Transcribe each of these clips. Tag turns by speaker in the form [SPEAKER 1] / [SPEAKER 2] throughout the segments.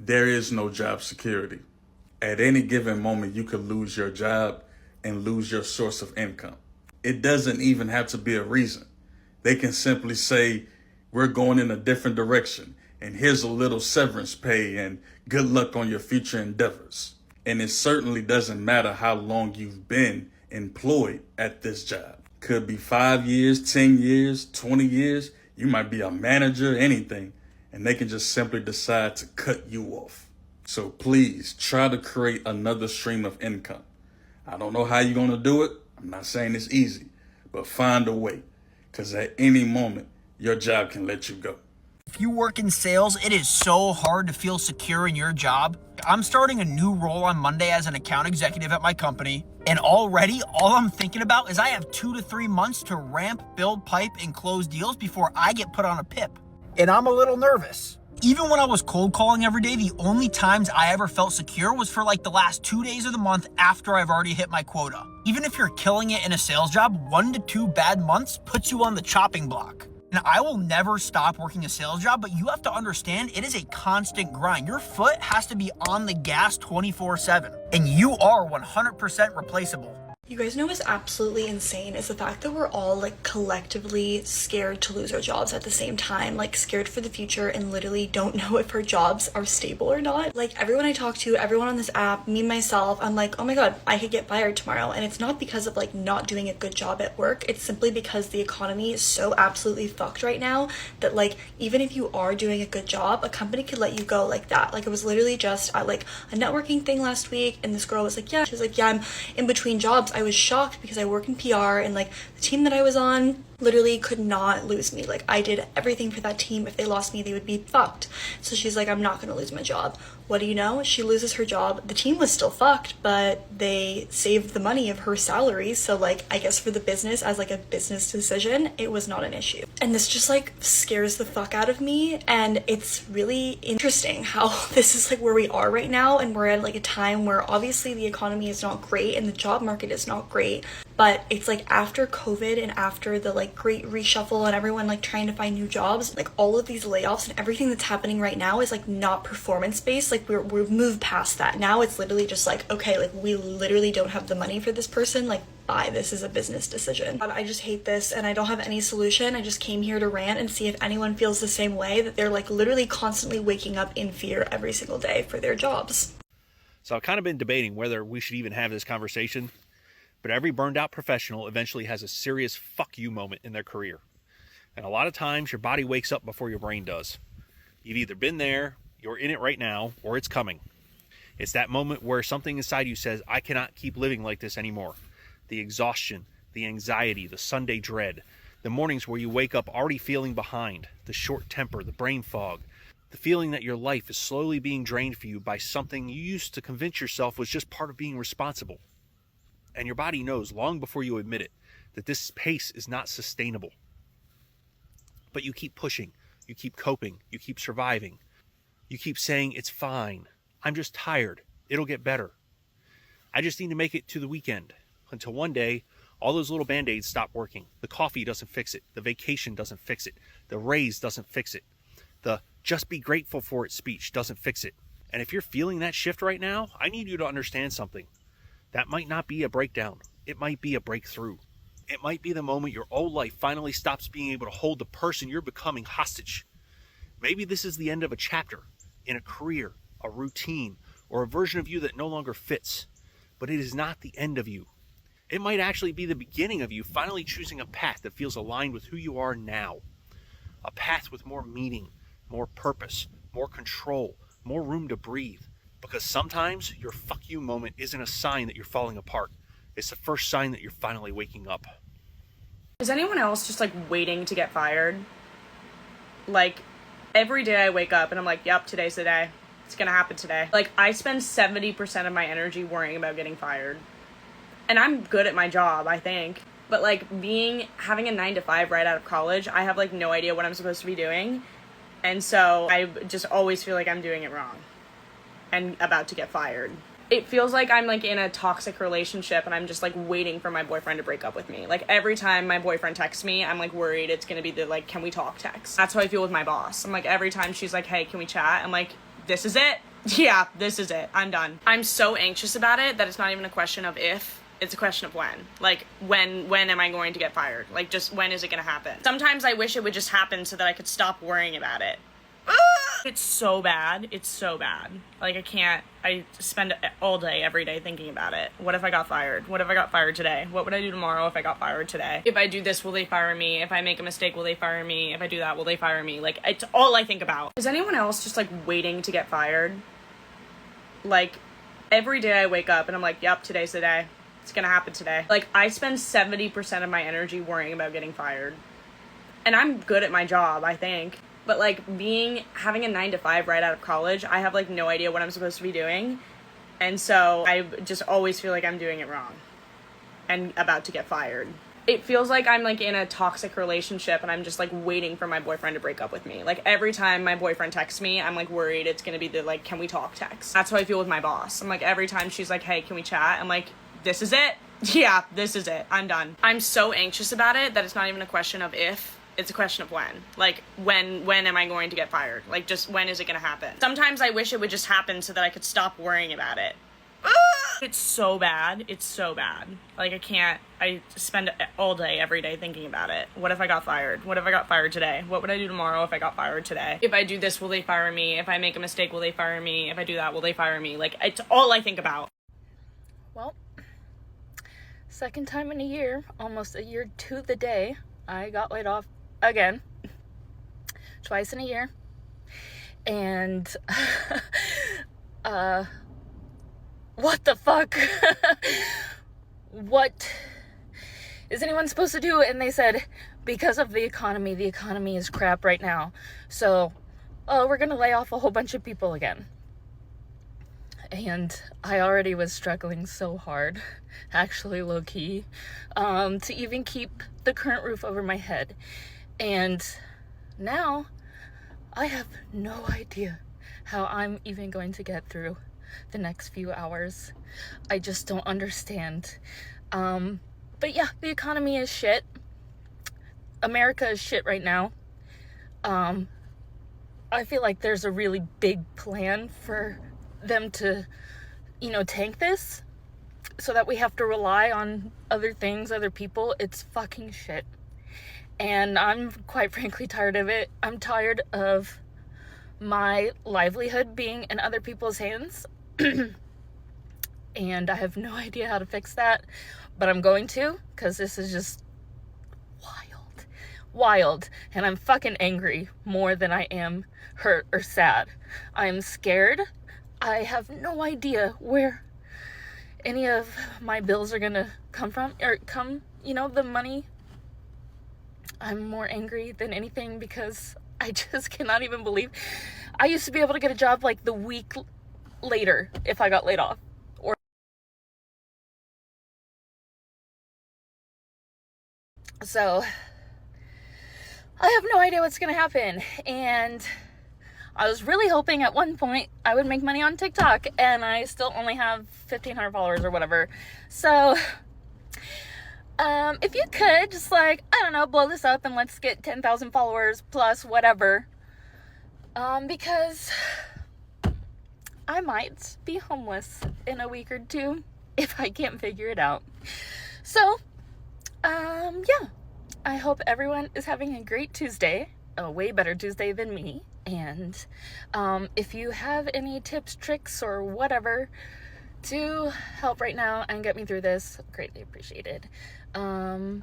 [SPEAKER 1] There is no job security. At any given moment, you could lose your job and lose your source of income. It doesn't even have to be a reason. They can simply say, we're going in a different direction, and here's a little severance pay, and good luck on your future endeavors. And it certainly doesn't matter how long you've been employed at this job. Could be 5 years, 10 years, 20 years. You might be a manager, anything, and they can just simply decide to cut you off. So please try to create another stream of income. I don't know how you're going to do it. I'm not saying it's easy, but find a way, because at any moment, your job can let you go.
[SPEAKER 2] If you work in sales, it is so hard to feel secure in your job. I'm starting a new role on Monday as an account executive at my company, and already all I'm thinking about is I have 2 to 3 months to ramp, build pipe, and close deals before I get put on a PIP. And I'm a little nervous. Even when I was cold calling every day, the only times I ever felt secure was for like the last 2 days of the month after I've already hit my quota. Even if you're killing it in a sales job, 1 to 2 bad months puts you on the chopping block. And I will never stop working a sales job, but you have to understand it is a constant grind. Your foot has to be on the gas 24/7, and you are 100% replaceable.
[SPEAKER 3] You guys know what's absolutely insane is the fact that we're all like collectively scared to lose our jobs at the same time, like scared for the future and literally don't know if our jobs are stable or not. Like everyone I talk to, everyone on this app, me myself, I'm like, oh my God, I could get fired tomorrow. And it's not because of like not doing a good job at work. It's simply because the economy is so absolutely fucked right now that like even if you are doing a good job, a company could let you go like that. Like it was literally just at like a networking thing last week, and this girl was like, she was like, I'm in between jobs. I was shocked because I work in PR, and like the team that I was on literally could not lose me. Like I did everything for that team. If they lost me, they would be fucked. So she's like, I'm not gonna lose my job. What do you know? She loses her job. The team was still fucked, but they saved the money of her salary. So like, I guess for the business, as like a business decision, it was not an issue. And this just like scares the fuck out of me. And it's really interesting how this is like where we are right now. And we're at like a time where obviously the economy is not great and the job market is not great. But it's like after COVID and after the like great reshuffle and everyone like trying to find new jobs, like all of these layoffs and everything that's happening right now is like not performance based. Like we've moved past that. Now it's literally just like, okay, like we literally don't have the money for this person. Like bye, this is a business decision. I just hate this and I don't have any solution. I just came here to rant and see if anyone feels the same way, that they're like literally constantly waking up in fear every single day for their jobs.
[SPEAKER 4] So I've kind of been debating whether we should even have this conversation. But every burned out professional eventually has a serious fuck you moment in their career. And a lot of times your body wakes up before your brain does. You've either been there, you're in it right now, or it's coming. It's that moment where something inside you says, I cannot keep living like this anymore. The exhaustion, the anxiety, the Sunday dread, the mornings where you wake up already feeling behind, the short temper, the brain fog, the feeling that your life is slowly being drained for you by something you used to convince yourself was just part of being responsible. And your body knows long before you admit it that this pace is not sustainable. But you keep pushing, you keep coping, you keep surviving. You keep saying, it's fine. I'm just tired. It'll get better. I just need to make it to the weekend. Until one day, all those little band-aids stop working. The coffee doesn't fix it. The vacation doesn't fix it. The raise doesn't fix it. The just be grateful for it speech doesn't fix it. And if you're feeling that shift right now, I need you to understand something. That might not be a breakdown. It might be a breakthrough. It might be the moment your old life finally stops being able to hold the person you're becoming hostage. Maybe this is the end of a chapter in a career, a routine, or a version of you that no longer fits. But it is not the end of you. It might actually be the beginning of you finally choosing a path that feels aligned with who you are now. A path with more meaning, more purpose, more control, more room to breathe. Because sometimes your fuck you moment isn't a sign that you're falling apart. It's the first sign that you're finally waking up.
[SPEAKER 5] Is anyone else just like waiting to get fired? Like every day I wake up and I'm like, yep, today's the day. It's gonna happen today. Like I spend 70% of my energy worrying about getting fired. And I'm good at my job, I think. But like having a 9-to-5 right out of college, I have like no idea what I'm supposed to be doing. And so I just always feel like I'm doing it wrong and about to get fired. It feels like I'm like in a toxic relationship and I'm just like waiting for my boyfriend to break up with me. Like every time my boyfriend texts me, I'm like worried it's gonna be the like, can we talk text? That's how I feel with my boss. I'm like every time she's like, hey, can we chat? I'm like, this is it. Yeah, this is it. I'm done. I'm so anxious about it that it's not even a question of if, it's a question of when. Like, when am I going to get fired? Like, just when is it gonna happen? Sometimes I wish it would just happen so that I could stop worrying about it. It's so bad. It's so bad. Like, I spend all day, every day thinking about it. What if I got fired? What if I got fired today? What would I do tomorrow if I got fired today? If I do this, will they fire me? If I make a mistake, will they fire me? If I do that, will they fire me? Like, it's all I think about. Is anyone else just, like, waiting to get fired? Like, every day I wake up and I'm like, yep, today's the day. It's gonna happen today. Like, I spend 70% of my energy worrying about getting fired. And I'm good at my job, I think. But, like, having a 9 to 5 right out of college, I have, like, no idea what I'm supposed to be doing. And so I just always feel like I'm doing it wrong and about to get fired. It feels like I'm, like, in a toxic relationship and I'm just, like, waiting for my boyfriend to break up with me. Like, every time my boyfriend texts me, I'm, like, worried it's gonna be the, like, can we talk text. That's how I feel with my boss. I'm, like, every time she's like, hey, can we chat? I'm, like, this is it? Yeah, this is it. I'm done. I'm so anxious about it that it's not even a question of if, it's a question of when. Like, when am I going to get fired? Like, just when is it gonna happen? Sometimes I wish it would just happen so that I could stop worrying about it. It's so bad. It's so bad. Like, I spend all day, every day thinking about it. What if I got fired? What if I got fired today? What would I do tomorrow if I got fired today? If I do this, will they fire me? If I make a mistake, will they fire me? If I do that, will they fire me? Like, it's all I think about.
[SPEAKER 6] Well, second time in a year, almost a year to the day, I got laid off again, twice in a year. And what the fuck? What is anyone supposed to do? And they said, because of the economy is crap right now, so we're gonna lay off a whole bunch of people again. And I already was struggling so hard, actually low-key, to even keep the current roof over my head. And now I have no idea how I'm even going to get through the next few hours. I just don't understand. But yeah, the economy is shit. America is shit right now. I feel like there's a really big plan for them to, tank this so that we have to rely on other things, other people. It's fucking shit. And I'm quite frankly tired of it. I'm tired of my livelihood being in other people's hands. And I have no idea how to fix that, but I'm going to, because this is just wild. And I'm fucking angry more than I am hurt or sad. I'm scared. I have no idea where any of my bills are gonna come from, the money. I'm more angry than anything because I just cannot even believe I used to be able to get a job like the week later if I got laid off. So I have no idea what's gonna happen, and I was really hoping at one point I would make money on TikTok, and I still only have 1,500 followers or whatever. So if you could just blow this up and let's get 10,000 followers plus whatever, because I might be homeless in a week or two if I can't figure it out. So yeah, I hope everyone is having a great Tuesday, a way better Tuesday than me. And if you have any tips, tricks, or whatever to help right now and get me through this, greatly appreciated. Yeah.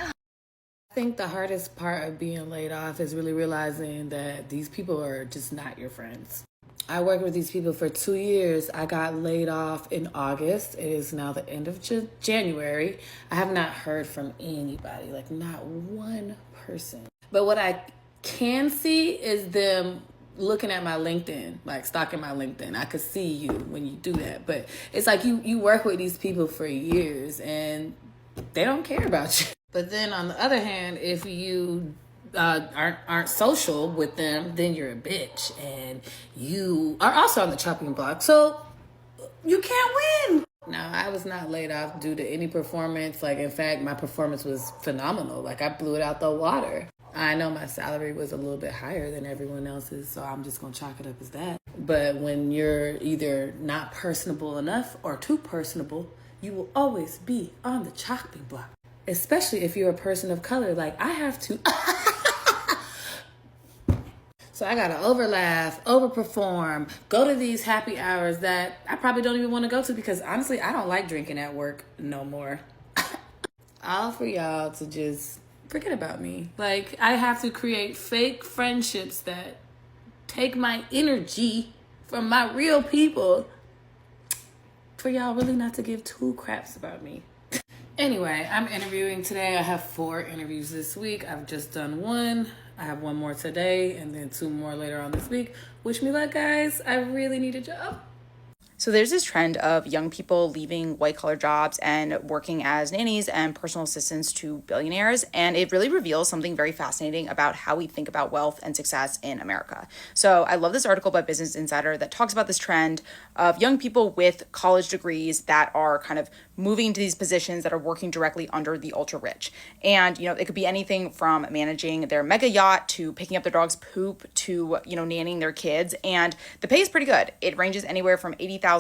[SPEAKER 7] I think the hardest part of being laid off is really realizing that these people are just not your friends. I worked with these people for 2 years. I got laid off in August. It is now the end of January. I have not heard from anybody, like not one person. But what I can see is them looking at my LinkedIn, like stalking my LinkedIn. I could see you when you do that. But it's like you work with these people for years and they don't care about you. But then on the other hand, if you aren't social with them, then you're a bitch and you are also on the chopping block, so you can't win. Now, I was not laid off due to any performance. Like, in fact, my performance was phenomenal. Like, I blew it out the water. I know my salary was a little bit higher than everyone else's, so I'm just going to chalk it up as that. But when you're either not personable enough or too personable, you will always be on the chopping block. Especially if you're a person of color, like I have to. So I gotta overlaugh, overperform, go to these happy hours that I probably don't even want to go to because honestly, I don't like drinking at work no more. All for y'all to just forget about me. Like, I have to create fake friendships that take my energy from my real people for y'all really not to give two craps about me. Anyway, I'm interviewing today. I have 4 interviews this week. I've just done 1. I have 1 more today and then 2 more later on this week. Wish me luck, guys. I really need a job.
[SPEAKER 8] So there's this trend of young people leaving white-collar jobs and working as nannies and personal assistants to billionaires, and it really reveals something very fascinating about how we think about wealth and success in America. So I love this article by Business Insider that talks about this trend of young people with college degrees that are kind of moving into these positions that are working directly under the ultra-rich. And, it could be anything from managing their mega yacht to picking up their dog's poop to, nannying their kids. And the pay is pretty good. It ranges anywhere from $80,000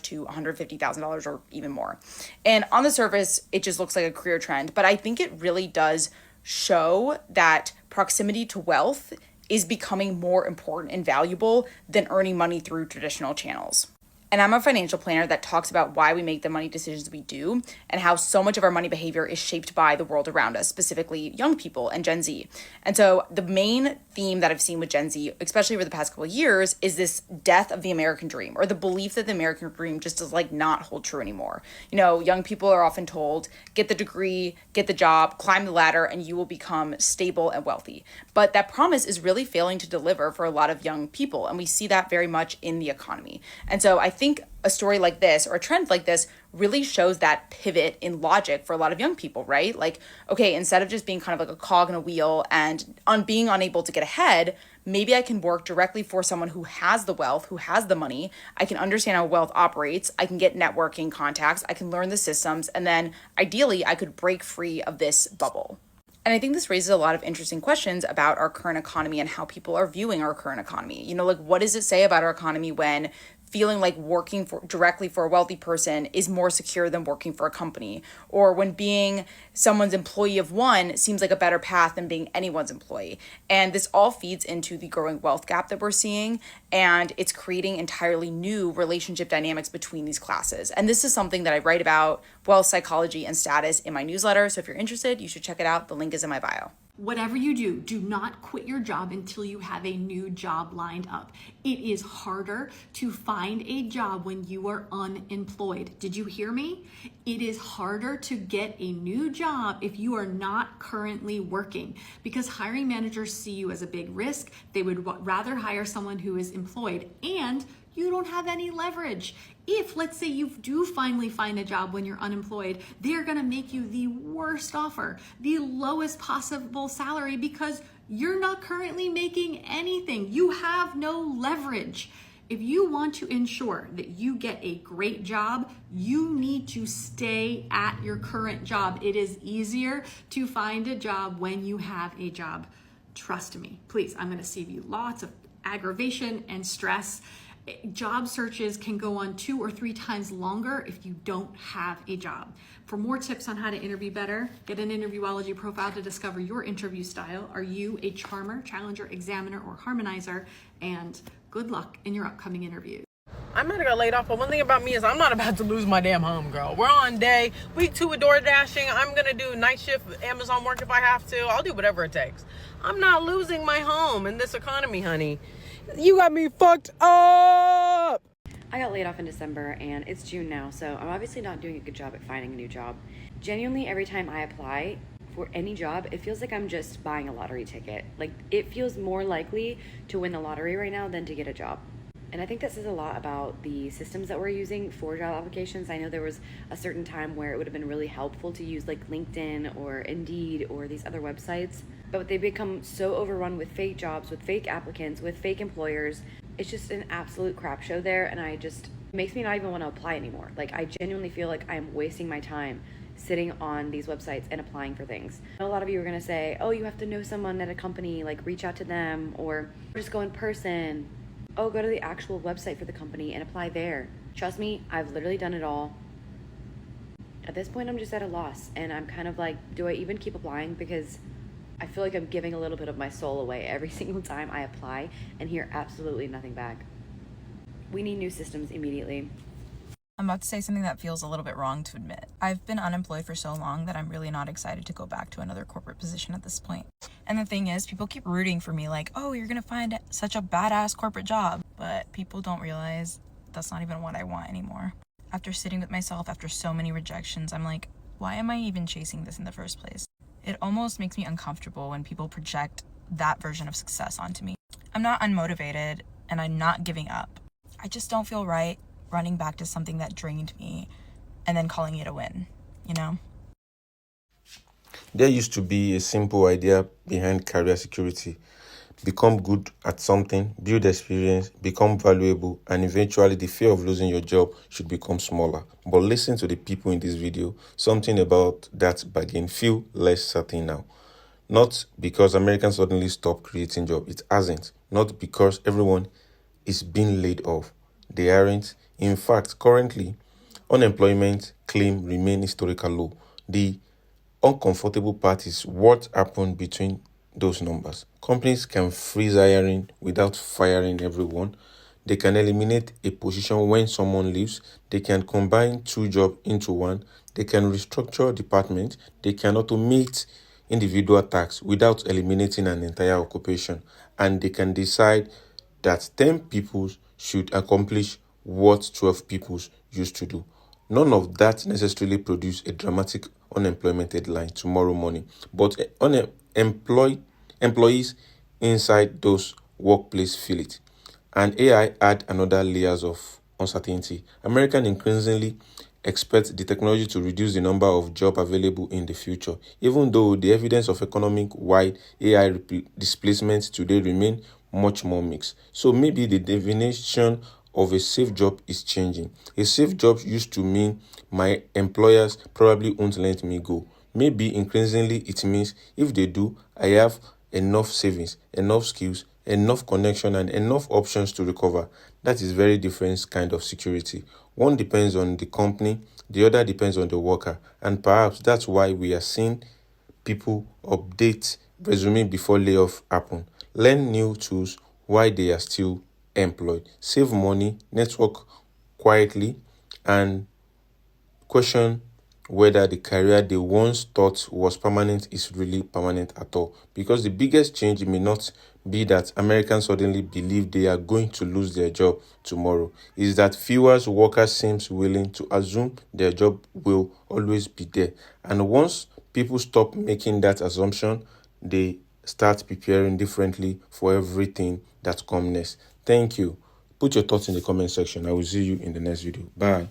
[SPEAKER 8] to $150,000 or even more. And on the surface, it just looks like a career trend. But I think it really does show that proximity to wealth is becoming more important and valuable than earning money through traditional channels. And I'm a financial planner that talks about why we make the money decisions we do and how so much of our money behavior is shaped by the world around us, specifically young people and Gen Z. And so the main theme that I've seen with Gen Z, especially over the past couple of years, is this death of the American dream, or the belief that the American dream just does not hold true anymore. Young people are often told, get the degree, get the job, climb the ladder, and you will become stable and wealthy. But that promise is really failing to deliver for a lot of young people. And we see that very much in the economy. And so I think a story like this or a trend like this really shows that pivot in logic for a lot of young people, right? Like, okay, instead of just being kind of like a cog in a wheel and being unable to get ahead, maybe I can work directly for someone who has the wealth, who has the money. I can understand how wealth operates. I can get networking contacts. I can learn the systems. And then ideally, I could break free of this bubble. And I think this raises a lot of interesting questions about our current economy and how people are viewing our current economy. What does it say about our economy when feeling like working directly for a wealthy person is more secure than working for a company, or when being someone's employee of one seems like a better path than being anyone's employee? And this all feeds into the growing wealth gap that we're seeing, and it's creating entirely new relationship dynamics between these classes. And this is something that I write about, wealth psychology and status, in my newsletter. So if you're interested, you should check it out. The link is in my bio.
[SPEAKER 9] Whatever you do not quit your job until you have a new job lined up. It is harder to find a job when you are unemployed. Did you hear me? It is harder to get a new job if you are not currently working, because hiring managers see you as a big risk. They would rather hire someone who is employed, and you don't have any leverage. If, let's say, you do finally find a job when you're unemployed, they're gonna make you the worst offer, the lowest possible salary, because you're not currently making anything. You have no leverage. If you want to ensure that you get a great job, you need to stay at your current job. It is easier to find a job when you have a job. Trust me, please. I'm gonna save you lots of aggravation and stress. Job searches can go on 2 or 3 times longer if you don't have a job. For more tips on how to interview better, get an interviewology profile to discover your interview style. Are you a charmer, challenger, examiner, or harmonizer? And good luck in your upcoming interviews.
[SPEAKER 10] I might have got laid off, but one thing about me is I'm not about to lose my damn home, girl. We're on week 2 with door dashing. I'm gonna do night shift Amazon work if I have to. I'll do whatever it takes. I'm not losing my home in this economy, honey. You got me fucked up.
[SPEAKER 11] I got laid off in December and it's June now, so I'm obviously not doing a good job at finding a new job. Genuinely, every time I apply for any job, it feels like I'm just buying a lottery ticket. Like, it feels more likely to win the lottery right now than to get a job. And I think that says a lot about the systems that we're using for job applications. I know there was a certain time where it would have been really helpful to use like LinkedIn or Indeed or these other websites, but they become so overrun with fake jobs, with fake applicants, with fake employers. It's just an absolute crap show there, and it makes me not even want to apply anymore. Like, I genuinely feel like I'm wasting my time sitting on these websites and applying for things. A lot of you are going to say, oh, you have to know someone at a company, like reach out to them, or just go in person. Oh, go to the actual website for the company and apply there. Trust me, I've literally done it all. At this point, I'm just at a loss, and I'm kind of like, do I even keep applying? Because I feel like I'm giving a little bit of my soul away every single time I apply and hear absolutely nothing back. We need new systems immediately.
[SPEAKER 8] I'm about to say something that feels a little bit wrong to admit. I've been unemployed for so long that I'm really not excited to go back to another corporate position at this point. And the thing is, people keep rooting for me like, oh, you're gonna find such a badass corporate job. But people don't realize that's not even what I want anymore. After sitting with myself after so many rejections, I'm like, why am I even chasing this in the first place? It almost makes me uncomfortable when people project that version of success onto me. I'm not unmotivated and I'm not giving up. I just don't feel right running back to something that drained me and then calling it a win, you know?
[SPEAKER 12] There used to be a simple idea behind career security. Become good at something, build experience, become valuable, and eventually the fear of losing your job should become smaller. But listen to the people in this video. Something about that bargain feel less certain now. Not because Americans suddenly stopped creating jobs. It hasn't. Not because everyone is being laid off. They aren't. In fact, currently, unemployment claims remain historical low. The uncomfortable part is what happened between those numbers. Companies can freeze hiring without firing everyone. They can eliminate a position when someone leaves. They can combine two jobs into one. They can restructure departments. They can automate individual tasks without eliminating an entire occupation. And they can decide that 10 people should accomplish what 12 people used to do. None of that necessarily produce a dramatic unemployment headline tomorrow morning, but employees inside those workplaces feel it. And AI add another layers of uncertainty. Americans increasingly expect the technology to reduce the number of jobs available in the future, even though the evidence of economic-wide AI displacement today remain much more mixed. So maybe the definition of a safe job is changing. A safe job used to mean my employers probably won't let me go. Maybe increasingly it means if they do, I have enough savings, enough skills, enough connection, and enough options to recover. That is very different kind of security. One depends on the company, the other depends on the worker. And perhaps that's why we are seeing people update resume before layoff happen. Learn new tools while they are still employed. Save money, network quietly, and question whether the career they once thought was permanent is really permanent at all. Because the biggest change may not be that Americans suddenly believe they are going to lose their job tomorrow. Is that fewer workers seems willing to assume their job will always be there. And once people stop making that assumption, they start preparing differently for everything that comes next. Thank you. Put your thoughts in the comment section. I will see you in the next video. Bye.